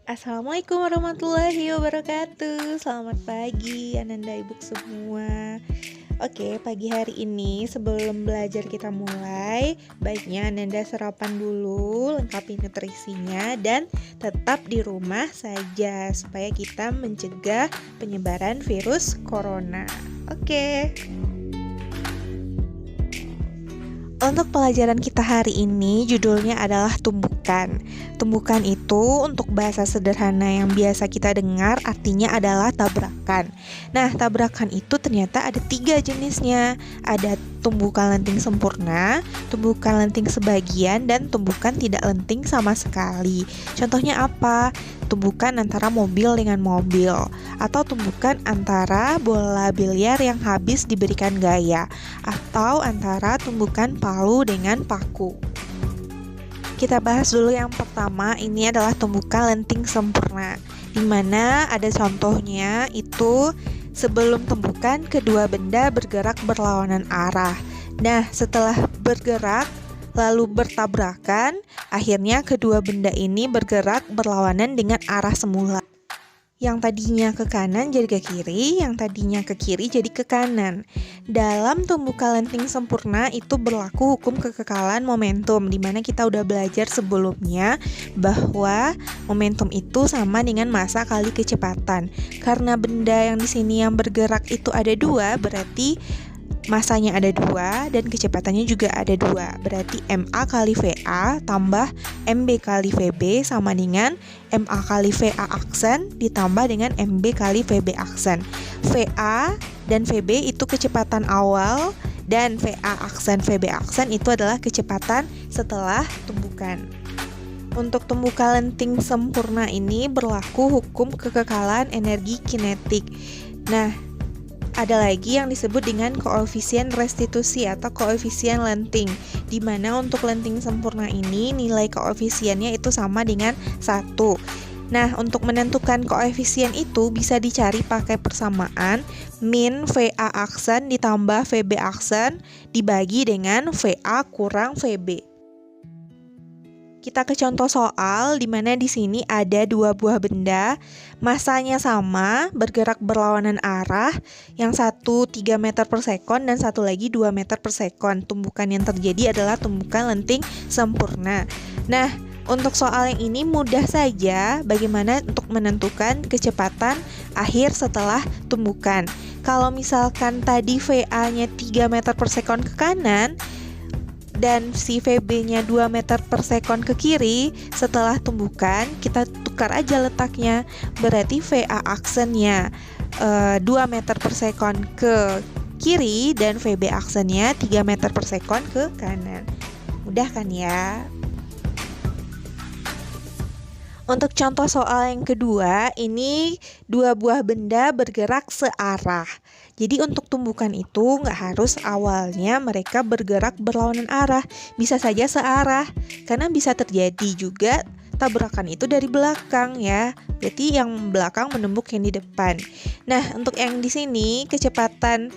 Assalamualaikum warahmatullahi wabarakatuh. Selamat pagi Ananda Ibu semua. Oke, pagi hari ini sebelum belajar kita mulai, baiknya Ananda sarapan dulu, lengkapi nutrisinya, dan tetap di rumah saja supaya kita mencegah penyebaran virus corona. Oke. Untuk pelajaran kita hari ini judulnya adalah tumbukan. Tumbukan itu untuk bahasa sederhana yang biasa kita dengar artinya adalah tabrakan. Nah, tabrakan itu ternyata ada 3 jenisnya. Ada tumbukan lenting sempurna, tumbukan lenting sebagian, dan tumbukan tidak lenting sama sekali. Contohnya apa? Tumbukan antara mobil dengan mobil, atau tumbukan antara bola biliar yang habis diberikan gaya, atau antara tumbukan palu dengan paku. Kita bahas dulu yang pertama, ini adalah tumbukan lenting sempurna, di mana ada contohnya itu sebelum tumbukan kedua benda bergerak berlawanan arah. Nah, setelah bergerak lalu bertabrakan, akhirnya kedua benda ini bergerak berlawanan dengan arah semula. Yang tadinya ke kanan jadi ke kiri, yang tadinya ke kiri jadi ke kanan. Dalam tumbukan lenting sempurna itu berlaku hukum kekekalan momentum, di mana kita udah belajar sebelumnya bahwa momentum itu sama dengan massa kali kecepatan. Karena benda yang di sini yang bergerak itu ada 2, berarti massanya ada 2 dan kecepatannya juga ada 2. Berarti MA kali VA tambah MB kali VB sama dengan MA kali VA aksen ditambah dengan MB kali VB aksen. VA dan VB itu kecepatan awal dan VA aksen VB aksen itu adalah kecepatan setelah tumbukan. Untuk tumbukan lenting sempurna ini berlaku hukum kekekalan energi kinetik. Nah, ada lagi yang disebut dengan koefisien restitusi atau koefisien lenting, di mana untuk lenting sempurna ini nilai koefisiennya itu sama dengan 1. Nah, untuk menentukan koefisien itu bisa dicari pakai persamaan min VA aksen ditambah VB aksen dibagi dengan VA kurang VB. Kita ke contoh soal di mana di sini ada 2 buah benda, massanya sama, bergerak berlawanan arah, yang satu 3 meter per sekon dan satu lagi 2 meter per sekon. Tumbukan yang terjadi adalah tumbukan lenting sempurna. Nah, untuk soal yang ini mudah saja bagaimana untuk menentukan kecepatan akhir setelah tumbukan. Kalau misalkan tadi VA-nya 3 meter per sekon ke kanan, dan si VB-nya 2 meter per sekon ke kiri, setelah tumbukan kita tukar aja letaknya. Berarti VA aksennya 2 meter per sekon ke kiri dan VB aksennya 3 meter per sekon ke kanan. Mudah kan ya? Untuk contoh soal yang kedua, ini 2 buah benda bergerak searah. Jadi untuk tumbukan itu nggak harus awalnya mereka bergerak berlawanan arah, bisa saja searah. Karena bisa terjadi juga tabrakan itu dari belakang ya. Berarti yang belakang menembuk yang di depan. Nah, untuk yang di sini kecepatan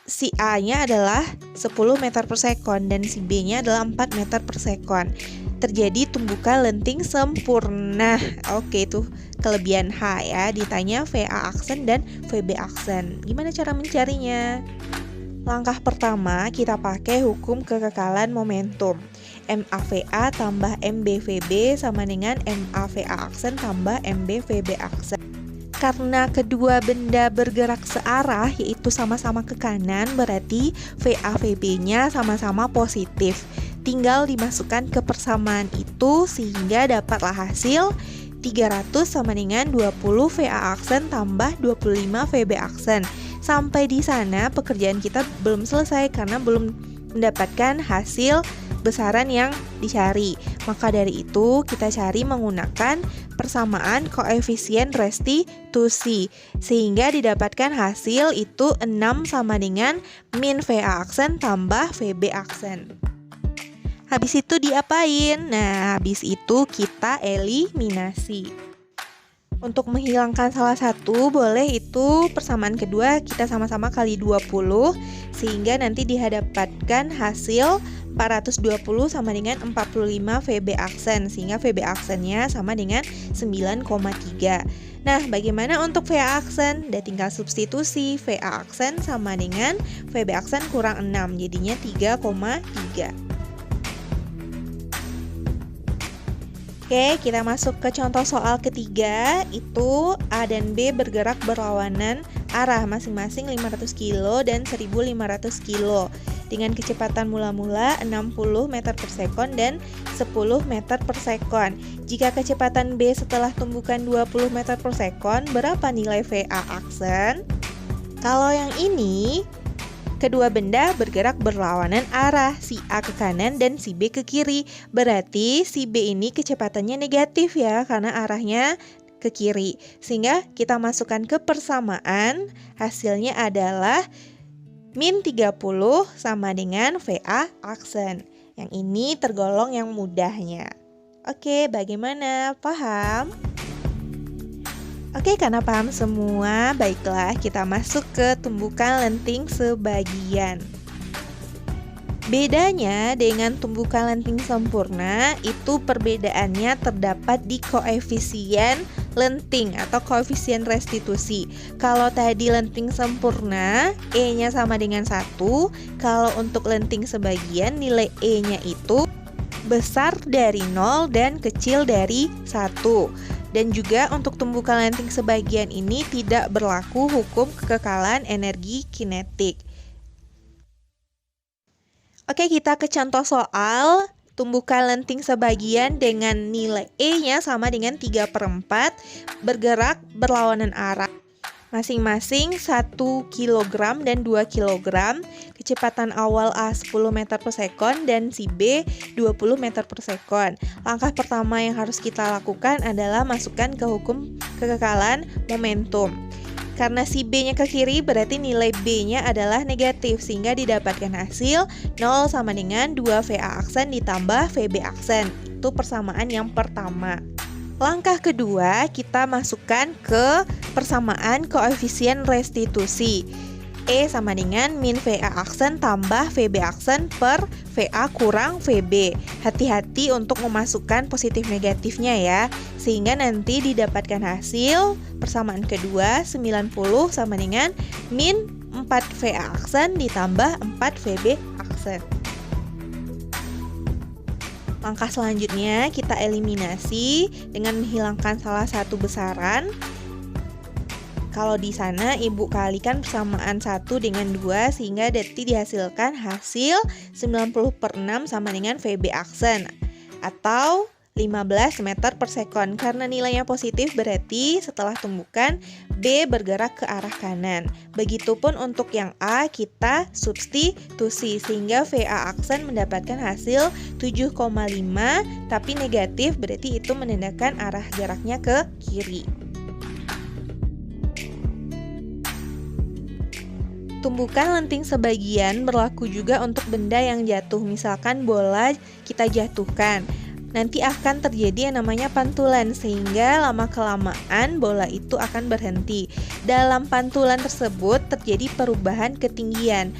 si A-nya adalah 10 meter per sekon dan si B-nya adalah 4 meter per sekon. Terjadi tumbukan lenting sempurna. Oke, itu kelebihan H ya. Ditanya VA aksen dan VB aksen. Gimana cara mencarinya? Langkah pertama kita pakai hukum kekekalan momentum. MAVA tambah MBVB sama dengan MAVA aksen tambah MBVB aksen. Karena kedua benda bergerak searah yaitu sama-sama ke kanan, berarti VA-VB-nya sama-sama positif. Tinggal dimasukkan ke persamaan itu sehingga dapatlah hasil 300 sama dengan 20 VA aksen tambah 25 VB aksen. Sampai di sana pekerjaan kita belum selesai karena belum mendapatkan hasil besaran yang dicari. Maka dari itu kita cari menggunakan persamaan koefisien restitusi sehingga didapatkan hasil itu 6 sama dengan min VA aksen tambah VB aksen. Habis itu diapain? Nah, habis itu kita eliminasi. Untuk menghilangkan salah satu, boleh itu persamaan kedua kita sama-sama kali 20, sehingga nanti didapatkan hasil 420 sama dengan 45 VB aksen, sehingga VB aksennya sama dengan 9,3. Nah, bagaimana untuk VA aksen? Udah tinggal substitusi, VA aksen sama dengan VB aksen kurang 6, jadinya 3,3. Oke, kita masuk ke contoh soal ketiga. Itu A dan B bergerak berlawanan arah, masing-masing 500 kilo dan 1500 kilo dengan kecepatan mula-mula 60 meter per sekon dan 10 meter per sekon. Jika kecepatan B setelah tumbukan 20 meter per sekon, berapa nilai VA aksen? Kalau yang ini, kedua benda bergerak berlawanan arah, si A ke kanan dan si B ke kiri. Berarti si B ini kecepatannya negatif ya, karena arahnya ke kiri. Sehingga kita masukkan ke persamaan, hasilnya adalah min 30 sama dengan VA aksen. Yang ini tergolong yang mudahnya. Oke, bagaimana? Paham? Oke, karena paham semua, baiklah kita masuk ke tumbukan lenting sebagian. Bedanya dengan tumbukan lenting sempurna, itu perbedaannya terdapat di koefisien lenting atau koefisien restitusi. Kalau tadi lenting sempurna, E-nya sama dengan 1. Kalau untuk lenting sebagian, nilai E-nya itu besar dari 0 dan kecil dari 1. Dan juga untuk tumbukan lenting sebagian ini tidak berlaku hukum kekekalan energi kinetik. Oke, kita ke contoh soal. Tumbukan lenting sebagian dengan nilai E-nya sama dengan 3/4 bergerak berlawanan arah. Masing-masing 1 kg dan 2 kg. Kecepatan awal A 10 meter per sekon dan si B 20 meter per sekon. Langkah pertama yang harus kita lakukan adalah masukkan ke hukum kekekalan momentum. Karena si B-nya ke kiri, berarti nilai B-nya adalah negatif, sehingga didapatkan hasil 0 sama dengan 2 VA aksen ditambah VB aksen. Itu persamaan yang pertama. Langkah kedua, kita masukkan ke persamaan koefisien restitusi. E sama dengan min VA aksen tambah VB aksen per VA kurang VB. Hati-hati untuk memasukkan positif negatifnya ya, sehingga nanti didapatkan hasil persamaan kedua 90 sama dengan min 4 VA aksen ditambah 4 VB aksen. Langkah selanjutnya kita eliminasi dengan menghilangkan salah satu besaran. Kalau di sana ibu kalikan persamaan 1 dengan 2 sehingga nanti dihasilkan hasil 90/6 sama dengan VB aksen atau 15 meter per sekon. Karena nilainya positif berarti setelah tumbukan B bergerak ke arah kanan. Begitupun untuk yang A kita substitusi sehingga VA aksen mendapatkan hasil 7,5 tapi negatif berarti itu menandakan arah geraknya ke kiri. Tumbukan lenting sebagian berlaku juga untuk benda yang jatuh. Misalkan bola kita jatuhkan, nanti akan terjadi yang namanya pantulan, sehingga lama-kelamaan bola itu akan berhenti. Dalam pantulan tersebut terjadi perubahan ketinggian.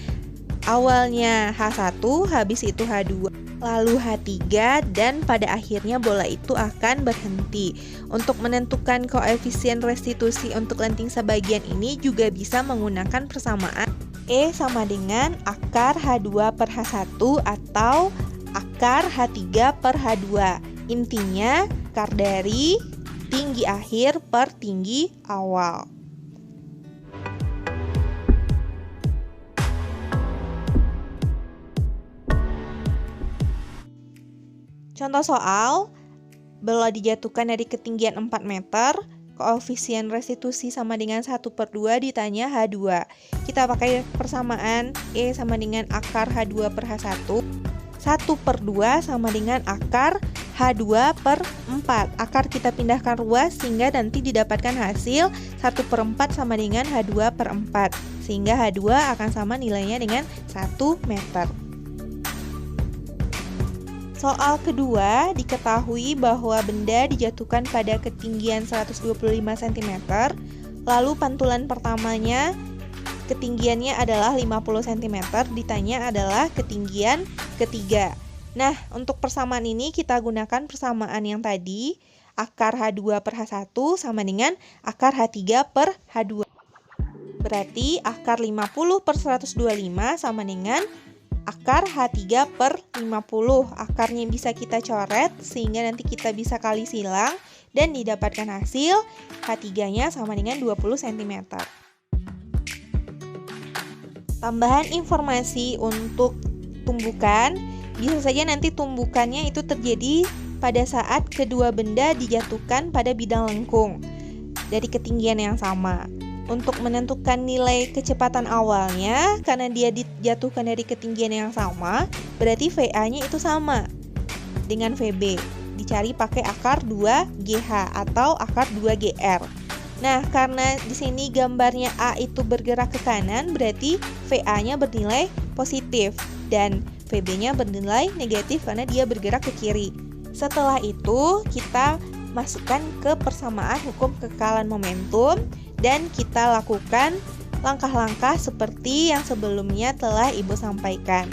Awalnya H1, habis itu H2, lalu H3, dan pada akhirnya bola itu akan berhenti. Untuk menentukan koefisien restitusi untuk lenting sebagian ini juga bisa menggunakan persamaan E sama dengan akar H2 per H1 atau akar H3 per H2. Intinya akar dari tinggi akhir per tinggi awal. Contoh soal, bola dijatuhkan dari ketinggian 4 meter, koefisien restitusi sama dengan 1/2 ditanya H2. Kita pakai persamaan E sama dengan akar H2 per H1. 1/2 sama dengan akar H2 per 4. Akar kita pindahkan ruas sehingga nanti didapatkan hasil 1/4 sama dengan H2 per 4. Sehingga H2 akan sama nilainya dengan 1 meter. Soal kedua, diketahui bahwa benda dijatuhkan pada ketinggian 125 cm, lalu pantulan pertamanya ketinggiannya adalah 50 cm, ditanya adalah ketinggian ketiga. Nah, untuk persamaan ini kita gunakan persamaan yang tadi, akar H2 per H1 sama dengan akar H3 per H2. Berarti akar 50 per 125 sama dengan akar H3 per 50. Akarnya bisa kita coret sehingga nanti kita bisa kali silang dan didapatkan hasil H3-nya sama dengan 20 cm. Tambahan informasi untuk tumbukan, bisa saja nanti tumbukannya itu terjadi pada saat kedua benda dijatuhkan pada bidang lengkung dari ketinggian yang sama. Untuk menentukan nilai kecepatan awalnya, karena dia dijatuhkan dari ketinggian yang sama, berarti VA-nya itu sama dengan VB. Dicari pakai akar 2GH atau akar 2GR. Nah, karena di sini gambarnya A itu bergerak ke kanan, berarti VA-nya bernilai positif dan VB-nya bernilai negatif karena dia bergerak ke kiri. Setelah itu, kita masukkan ke persamaan hukum kekekalan momentum dan kita lakukan langkah-langkah seperti yang sebelumnya telah Ibu sampaikan.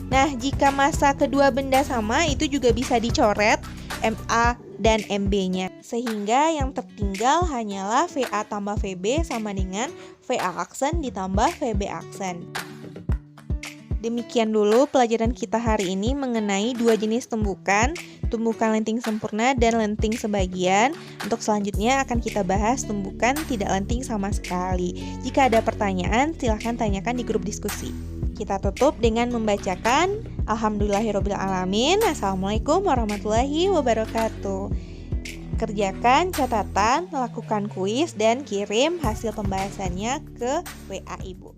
Nah, jika massa kedua benda sama, itu juga bisa dicoret MA dan MB-nya. Sehingga yang tertinggal hanyalah VA tambah VB sama dengan VA aksen ditambah VB aksen. Demikian dulu pelajaran kita hari ini mengenai dua jenis tumbukan lenting sempurna dan lenting sebagian. Untuk selanjutnya akan kita bahas tumbukan tidak lenting sama sekali. Jika ada pertanyaan, silahkan tanyakan di grup diskusi. Kita tutup dengan membacakan Alhamdulillahirobbilalamin. Assalamualaikum warahmatullahi wabarakatuh. Kerjakan catatan, lakukan kuis, dan kirim hasil pembahasannya ke WA Ibu.